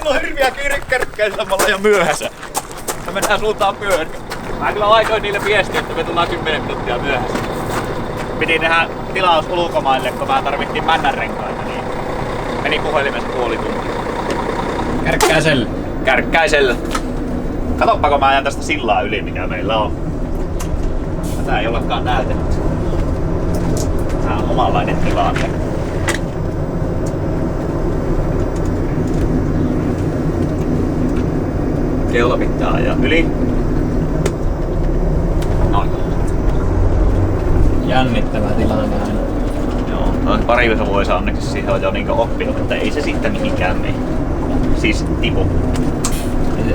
mulla on hirviä kiire kärkkäisellä, mä ollaan jo myöhässä. Me mennään suuntaan pyörä. Mä kyllä laitoin niille viestiä, että me tullaan 10 minuuttia myöhässä. Piti tehdä tilaus ulkomaille, kun mä tarvittiin männänrenkaita, niin meni puhelimessa puoli tuntia. Kärkkäisellä. Kärkkäisellä. Katoppa, kun mä ajan tästä sillaa yli, mikä meillä on. Tätä ei olekaan näytetty. Tää on omanlainen tilanne. Keula pitää ajaa yli. Noin. Jännittävä tilanne aina. Joo, noin pari vuosia onneksi siihen on jo niin oppinut, että ei se siitä mihinkään mene. Siis tipu.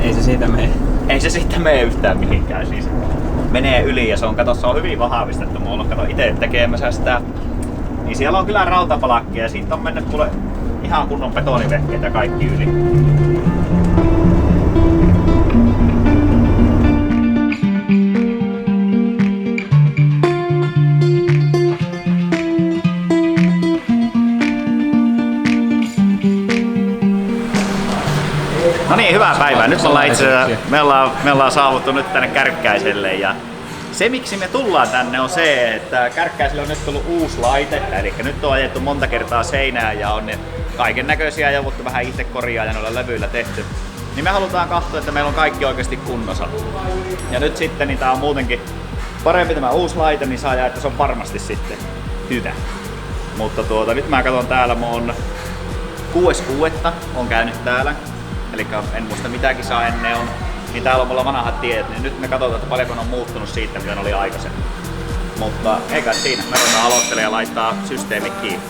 Ei se siitä mene. Ei se siitä mene yhtään mihinkään. Siis menee yli ja se on hyvin vahvistettu. Mulla on itse tekemässä sitä. Niin siellä on kyllä rautapalakkia ja siitä on mennyt kuule ihan kunnon betonivehkeet ja kaikki yli. No niin, hyvää päivää. Nyt me ollaan saavuttu nyt tänne Kärkkäiselle ja se miksi me tullaan tänne on se, että Kärkkäiselle on nyt tullut uusi laite. Eli nyt on ajettu monta kertaa seinään ja on kaiken näköisiä jouduttu vähän itse korjaa ja noilla levyillä tehty. Niin me halutaan katsoa, että meillä on kaikki oikeasti kunnossa. Ja nyt sitten niin tää on muutenkin parempi tämä uusi laite, niin saa että se on varmasti sitten hyvä. Mutta nyt mä katson täällä, mä oon 6.6. on käynyt täällä. Eli en muista mitä kisaa ennen on. Niin täällä on mulla vanhat tiet, niin nyt me katsotaan, että paljonko on muuttunut siitä, mitä ne oli aikaisemmin. Mutta eikä siinä, me ruvetaan aloittelemaan ja laittaa systeemit kiinni.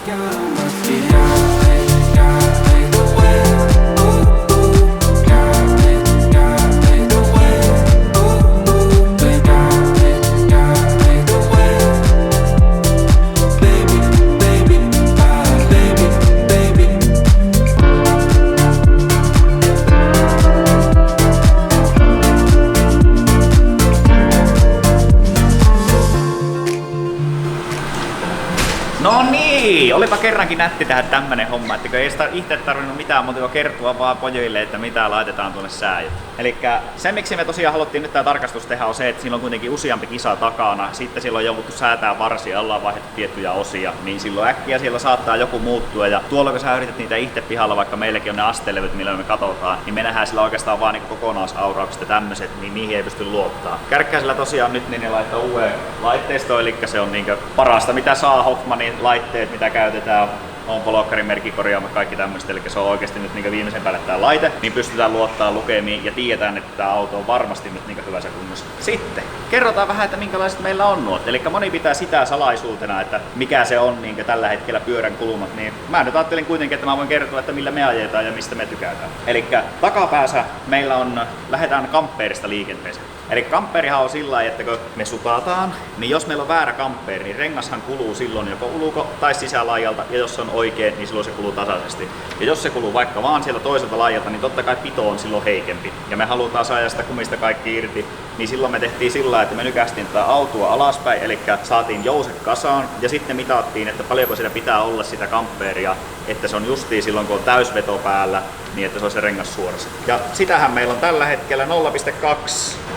No niin, olipa kerrankin nätti tehdä tämmönen homma, että ei sitä itse tarvinnut mitään muuta kuin kertoa vaan pojille, että mitä laitetaan tuonne sääjöön. Elikkä se miksi me tosiaan haluttiin nyt tää tarkastus tehdä on se, että siinä on kuitenkin useampi kisa takana, sitten silloin on jouduttu säätää varsia, ollaan vaihdettu tiettyjä osia, niin silloin äkkiä siellä saattaa joku muuttua ja tuolla kun sä yrität niitä itse pihalla, vaikka meilläkin on ne astelevyt, millä me katsotaan, niin me nähdään sillä oikeastaan vaan niin kokonaisauraukset ja tämmöset, niin niihin ei pysty luottaa. Kärkkäisellä tosiaan nyt niin ne laittaa uuden laitteistoon, eli se on niin parasta mitä saa Hoffmanin laitteet, mitä käytetään. On Polokkarin merkikorjaamat, kaikki tämmöistä, eli se on oikeasti nyt niin viimeisen päälle tää laite, niin pystytään luottaa lukemiin ja tiedetään, että tämä auto on varmasti nyt niin hyvässä kunnossa. Sitten kerrotaan vähän, että minkälaiset meillä on nuot. Eli moni pitää sitä salaisuutena, että mikä se on niin tällä hetkellä pyörän kulmat, niin mä nyt ajattelin kuitenkin, että mä voin kertoa, että millä me ajetaan ja mistä me tykätään. Eli takapäässä meillä lähdetään kampeerista liikenteeseen. Eli kamperihan on sillä lailla, että kun me supataan, niin jos meillä on väärä kamperi, niin rengashan kuluu silloin joko ulko- tai sisälaijalta, ja jos se on oikein, niin silloin se kuluu tasaisesti. Ja jos se kuluu vaikka vaan sieltä toiselta laijalta, niin totta kai pito on silloin heikempi. Ja me halutaan saada sitä kumista kaikki irti, niin silloin me tehtiin sillä lailla, että me nykästiin tätä autoa alaspäin, eli saatiin jouset kasaan, ja sitten mitattiin, että paljonko siellä pitää olla sitä kamperia, että se on justiin silloin, kun on täysveto päällä, niin että se on se rengas suorassa. Ja sitähän meillä on tällä hetkellä 0,2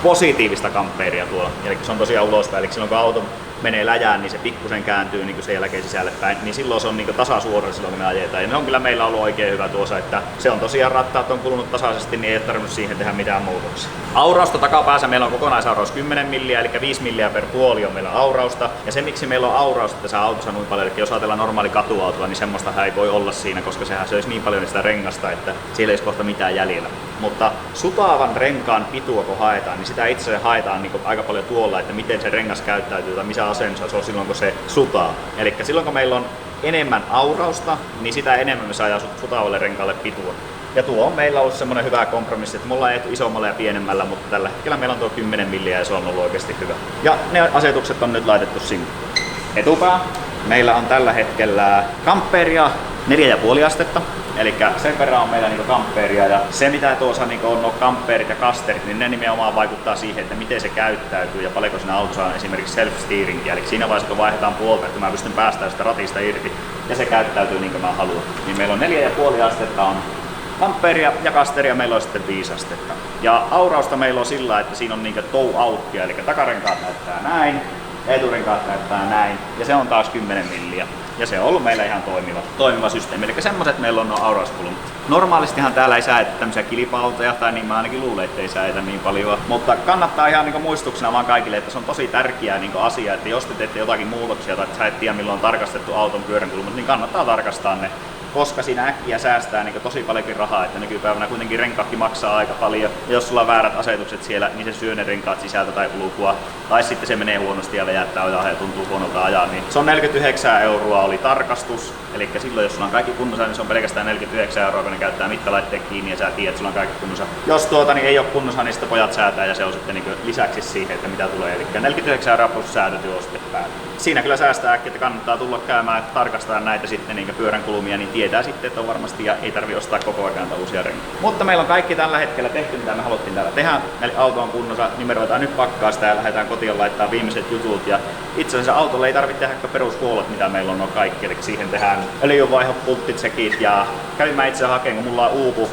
positiivista kamperia tuolla. Eli se on tosiaan ulospäin, eli silloin kun auto menee läjään, niin se pikkusen kääntyy niin sen jälkeen sisälle päin, niin silloin se on niin tasasuora silloin, kun me ajetaan. Ja ne on kyllä meillä ollut oikein hyvä tuossa, että se on tosiaan rattaat on kulunut tasaisesti, niin ei ole tarvinnut siihen tehdä mitään muutoksia. Aurausta takapäässä meillä on kokonaisauraus 10 milliä, eli 5 milliä per puoli on meillä aurausta. Ja se miksi meillä on aurausta tässä autossa noin paljon, eli jos ajatellaan normaali katuautoa, niin semmoista ei voi olla siinä, koska sehän söisi niin paljon sitä rengasta, että siellä ei olisi kohta mitään jäljellä. Mutta sutaavan renkaan pitua kun haetaan, niin sitä itse haetaan niin aika paljon tuolla, että miten se rengas käyttäytyy tai missä asennossa se on silloin kun se sutaa. Eli silloin kun meillä on enemmän aurausta, niin sitä enemmän me saadaan sutaavalle renkaalle pitua. Ja tuo on meillä ollut semmoinen hyvä kompromissi, että mulla ei isommalla ja pienemmällä, mutta tällä hetkellä meillä on tuo 10 milliä ja se on ollut oikeasti hyvä. Ja ne asetukset on nyt laitettu sinne. Etupää. Meillä on tällä hetkellä kamperia 4,5 astetta. Eli sen verran on meillä niinku kamperia ja se mitä tuossa niinku on nuo kamperit ja kasterit, niin ne nimenomaan vaikuttaa siihen, että miten se käyttäytyy ja paljonko siinä autossa on esimerkiksi self-steeringia. Eli siinä vaiheessa kun vaihdetaan puolta, että mä pystyn päästämään sitä ratista irti ja se käyttäytyy niin kuin mä haluan. Niin meillä on 4,5 astetta on Amperia ja kasteria meillä on sitten 5 astetta. Ja aurausta meillä on sillä, että siinä on tow outtia, eli takarenkaat näyttää näin, eturenkaat näyttää näin, ja se on taas 10 milliä. Ja se on ollut meillä ihan toimiva systeemi, eli semmoset meillä on nuo aurauskulmat. Normaalistihan täällä ei säädetä tämmöisiä kilpa-autoja, tai niin mä ainakin luulen, ettei säädetä niin paljon. Mutta kannattaa ihan muistutuksena vaan kaikille, että se on tosi tärkeä asia, että jos te teette jotakin muutoksia tai sä et tiedä milloin on tarkastettu auton pyöränkulmat, niin kannattaa tarkastaa ne. Koska siinä äkkiä säästää tosi paljonkin rahaa, että nykypäivänä kuitenkin renkaatkin maksaa aika paljon. Ja jos sulla on väärät asetukset siellä, niin se syö ne renkaat sisältä tai ulkoa. Tai sitten se menee huonosti ja väjättää ojaa ja tuntuu huonolta ajaa. Niin se on 49 € oli tarkastus. Eli silloin jos sulla on kaikki kunnossa, niin se on pelkästään 49 €, kun ne käyttää mittalaitteet kiinni ja sä tiedät, että sulla on kaikki kunnossa. Jos niin ei ole kunnossa, niin sitten pojat säätää ja se on sitten lisäksi siihen, että mitä tulee. Eli 49 € plus säätötyö sitten päälle. Siinä kyllä säästää äkkiä, että kannattaa tulla käymään ja tarkastaa näitä sitten pyörän kulmia, niin tietää sitten, että on varmasti ja ei tarvi ostaa koko ajan uusia renkaita. Mutta meillä on kaikki tällä hetkellä tehty, mitä me haluttiin täällä tehdä. Eli auto on kunnossa, nimeroitaan nyt pakkaasta ja lähdetään kotiin laittaa viimeiset jutut. Ja itse asiassa autolle ei tarvitse tehdä perushuollot, mitä meillä on kaikki. Eli siihen tehdään öljynvaiho, pulttitsekit ja kävin mä itse hakemaan, kun mulla on uupu,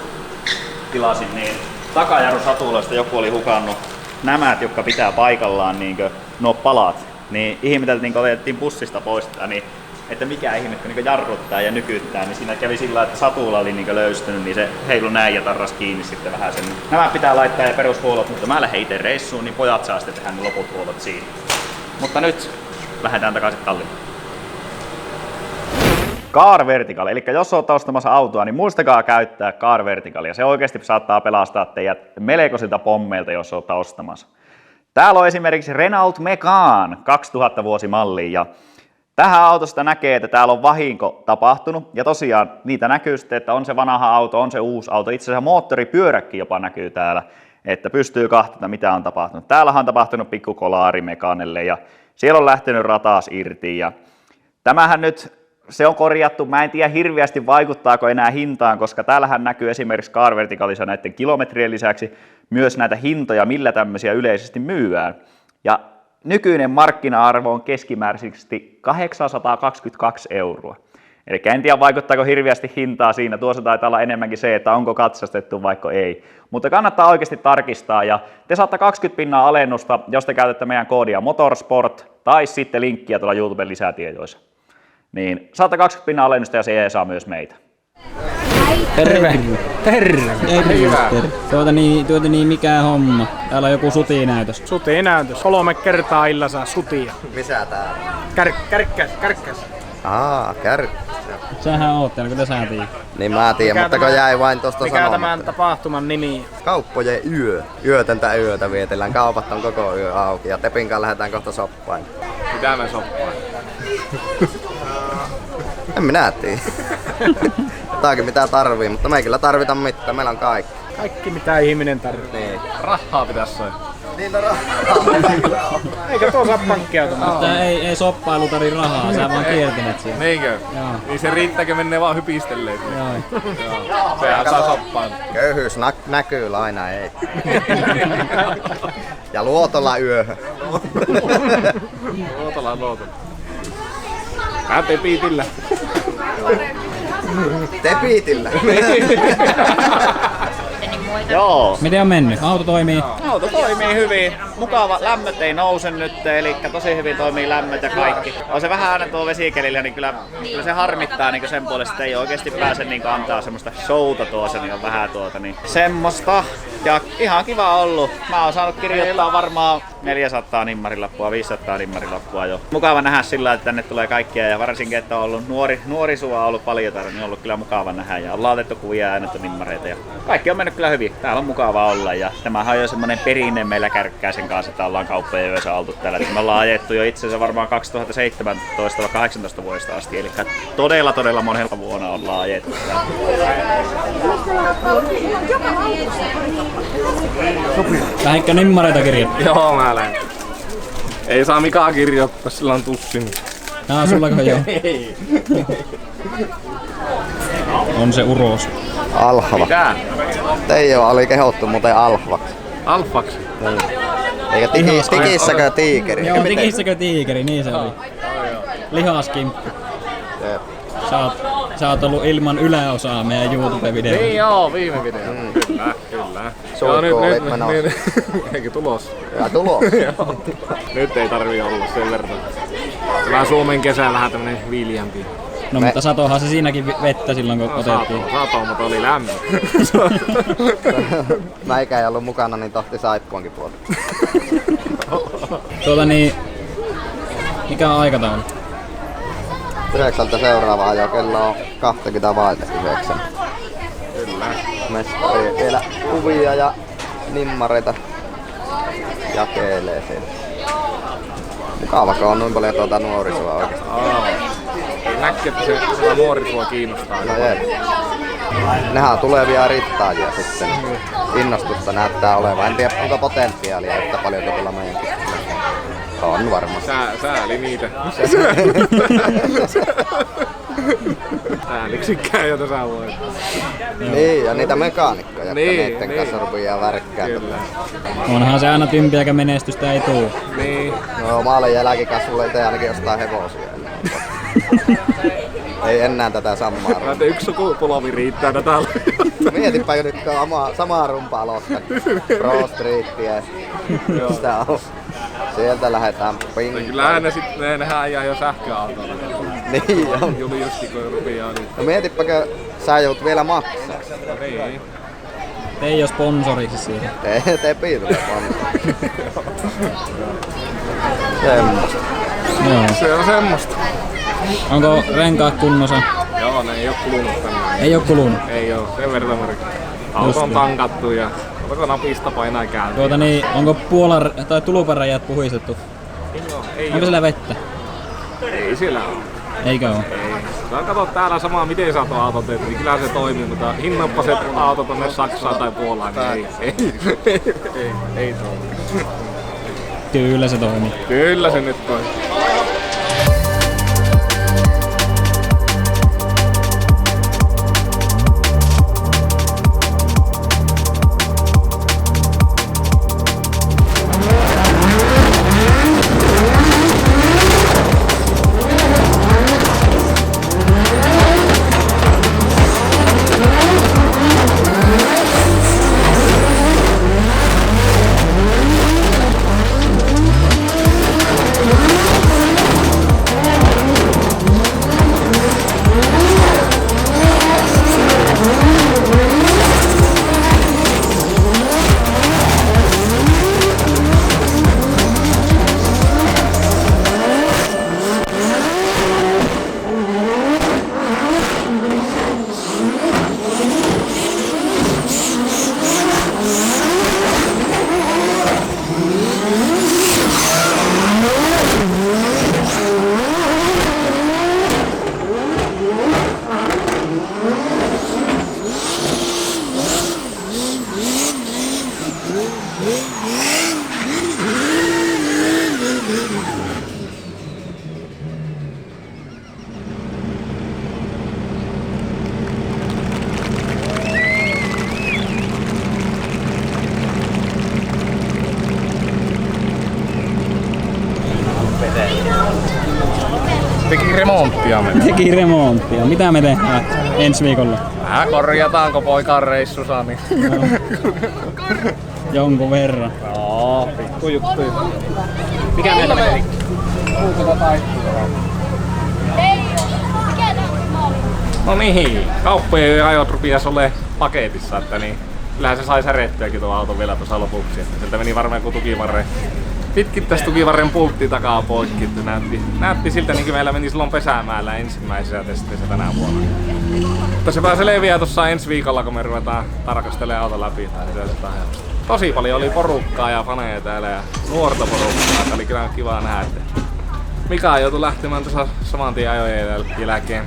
tilasin niin takajarrusatuloista joku oli hukannut nämä, jotka pitää paikallaan nuo palat. Niin ihmeteltiin, kun otettiin bussista pois, niin että mikä ihme, kun jarruttaa ja nykyttää, niin siinä kävi sillä, että satula oli löystynyt, niin se heilu näin ja tarras kiinni sitten vähän sen. Nämä pitää laittaa ja perushuollot, mutta mä lähden itse reissuun, niin pojat saa sitten tehdä ne loput huollot siinä. Mutta nyt lähdetään takaisin talliin. Car Vertical, eli jos olet ostamassa autoa, niin muistakaa käyttää Car Verticalia. Se oikeasti saattaa pelastaa teidät melkoisilta pommeilta, jos olet ostamassa. Täällä on esimerkiksi Renault Megane 2000 vuosimalli ja tähän autosta näkee, että täällä on vahinko tapahtunut ja tosiaan niitä näkyy sitten, että on se vanha auto, on se uusi auto, itse asiassa moottoripyöräkin jopa näkyy täällä, että pystyy kahtamaan mitä on tapahtunut. Täällähän on tapahtunut pikku kolaari Meganelle ja siellä on lähtenyt ratas irti ja tämähän nyt se on korjattu, mä en tiedä hirveästi vaikuttaako enää hintaan, koska täällähän näkyy esimerkiksi Car Verticalissa näiden kilometrien lisäksi myös näitä hintoja, millä tämmöisiä yleisesti myydään. Ja nykyinen markkina-arvo on keskimääräisesti 822 €. Eli en tiedä vaikuttaako hirveästi hintaa siinä, tuossa taitaa olla enemmänkin se, että onko katsastettu vaikka ei. Mutta kannattaa oikeasti tarkistaa ja te saatte 20% alennusta, jos te käytätte meidän koodia Motorsport tai sitten linkkiä tuolla YouTuben lisätiedoissa. Niin saatte 20% alennusta ja se saa myös meitä. Terve! Terve! Tuota niin mikä homma? Täällä on joku sutinäytös. Sutinäytös. 3 kertaa illassa sutia. Missä täällä? Kärkkäs. Sähän oot täällä, kun sä tiedät. Niin mä tiedän, mutta kun jäi vain tosta mikä sanomatta. tämän tapahtuman nimi? Kauppojen yö. Yötöntä yötä vietellään. Kaupat on koko yö auki ja Tepinkaan lähdetään kohta soppaan. Mitä me soppaan? En minä tiedä. Jotakin mitä tarvii, mutta me ei kyllä tarvita mitään. Meillä on kaikki. Kaikki mitä ihminen tarvitsee. Niin. Rahaa pitäisi saada. Niin on rahaa. Eikä tuo saa pankkiautomaatti. Mutta ei soppailu tari rahaa, sä vaan kiertelet siellä. Niinkö? Joo. Niin se riittääkö menee vaan hypistelee? Joo. Sehän saa soppaan. Köyhyys näkyy aina ei. Ja luotolla yöhön. Luotola. Mä Tepitillä. Tepitillä. Joo. Miten on mennyt? Auto toimii? Auto toimii hyvin. Mukava. Lämmöt ei nouse nyt, eli tosi hyvin toimii lämmöt ja kaikki. On se vähän aina tuo vesikelillä, niin kyllä se harmittaa sen puolesta, että ei oikeasti pääse antaa semmoista showta tuossa, niin on vähän semmoista. Ja ihan kiva ollut. Mä oon saanut kirjoittaa varmaan 400 nimmarilappua, 500 nimmarilappua jo. Mukava nähdä sillä, että tänne tulee kaikkia ja varsinkin, että on ollut nuorisua ollut paljon täällä, niin on ollut kyllä mukava nähdä ja ollaan otettu kuvia ja äänetty nimmareita ja kaikki on mennyt kyllä hyvin. Täällä on mukava olla ja tämähän on jo semmonen perinne meillä Kärkkäisen kanssa, että ollaan kauppojen yössä oltu täällä. Me ollaan ajettu jo itse asiassa varmaan 2017-18 vuodesta asti, eli todella monella vuonna ollaan ajettu täällä. Lähdetkö nimmareita kirjoittaa? Joo, mä lähden. Ei saa Mika kirjoittaa, sillä on tussin. Sullako joo? On se uros. Alhva. Mitä? Teijo oli kehottu muuten alhvaksi. Alfaksi? Eikä tikissäkö tiikeri? Joo, tikissäkö tiikeri, niin se oli. Lihaskimppi. Jep. sä oot ollut ilman yläosaa meidän YouTube-videolla. Niin joo, viime video. Kyllä, kyllä. Suihkuolit menossa. Eikö tulos? Ja tulos. Joo. Nyt ei tarvii olla sen verran. Vähän Suomen kesä vähän tämmönen viiliämpi. No mutta satohan se siinäkin vettä silloin kun otettiin. Sato, mutta oli lämmin. Mäikä ei ollut mukana, niin tohti saippuankin puolta. Mikä on aikataulu? 9 seuraava ajo, kello on 20 vaille 9. Kyllä. Mestari vielä kuvia ja nimmareita jakelee siellä. Mukava, kun on noin paljon nuorisoa oikeesti. Näkee, että se nuori sua kiinnostaa. No jep. Nehän on tulevia rittaajia sitten. Innostusta näyttää olevan. En tiedä onko potentiaalia yhtä paljon kuin tuolla meidänkin. On varmasti. Sääli niitä. Säälliksikään jota sä voit. Niin, ja niitä mekaanikkoja, Niin, jotka niiden kanssa rupeaa värkkäämään. Onhan se aina tympiäkä menestystä ei tuu. Niin. No maalle jälkikasvulle itse ainakin jostain hevosia. Ei enää tätä samaa. Mä ajattelin, yksi sukupolvi riittää tätä. Mietipä jo nyt, kun on samaa rumpaa aloittaa. Pro Streetia. Sitä on. Sieltä lähdetään ping. Kyllähän ne sitten nehän ajaa jo sähköautolla. Niin on. Juliusti kun rupeaa niin. No mietipäkö sä joudut vielä maksaa. Niin. Ei oo sponsoriksi siihen. Tee piilolle vaan. Semmosta. Joo. Se on semmoista. Onko renkaat kunnossa? Joo, ne ei oo kulunut tänne. Ei oo kulunut. Ei oo, sen verran märkä. Auto on tankattu ja oliko napista painaa käyntiin? Onko tai tuluparajat puhistettu? Ei Onko siellä vettä? Ei siellä oo. Eikö oo? Ei. Saa katsoa täällä samaa miten sä tuon auton teet, niin kyllä se toimii, mutta hinnappaset autot tonne Saksaan tai Puolaan, niin ei toimi. Kyllä se toimii. Kyllä se nyt toimii. Teki remonttia me. Teki remonttia. Mitä me tehdään ensi viikolla? Korjataanko poikaan reissussa, niin Jonkun verran. joo, pikku juttu. Mikä meillä meni? Muutama taittua. No niin, kauppojen ajot rupias olemaan paketissa, että niin kyllähän se sai särettyäkin tuon auton vielä tuossa lopuksi, että sieltä meni varmaan joku tukivarre. Pitkittäistukivarren pultti takaa poikki, että näytti siltä niin kuin meillä meni silloin Pesämäellä ensimmäisissä testeissä tänä vuonna. Mutta se pääsee leviää tuossa ensi viikolla, kun me ruvetaan tarkastelemaan auton läpi. Tosi paljon oli porukkaa ja faneja täällä ja nuorta porukkaa. Tämä oli kyllä kiva nähdä, että Mika joutui lähtemään tuossa saman tien ajojen jälkeen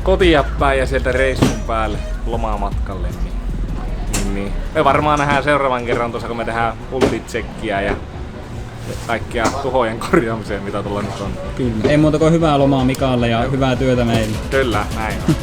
kotia päin ja sieltä reissun päälle lomamatkalle. Niin. Me varmaan nähdään seuraavan kerran tuossa, kun me tehdään pultitsekkiä ja kaikkia tuhojen korjaamiseen, mitä tuolla nyt on. Kyllä. Ei muuta kuin hyvää lomaa Mikalle ja hyvää työtä meille. Kyllä, näin on.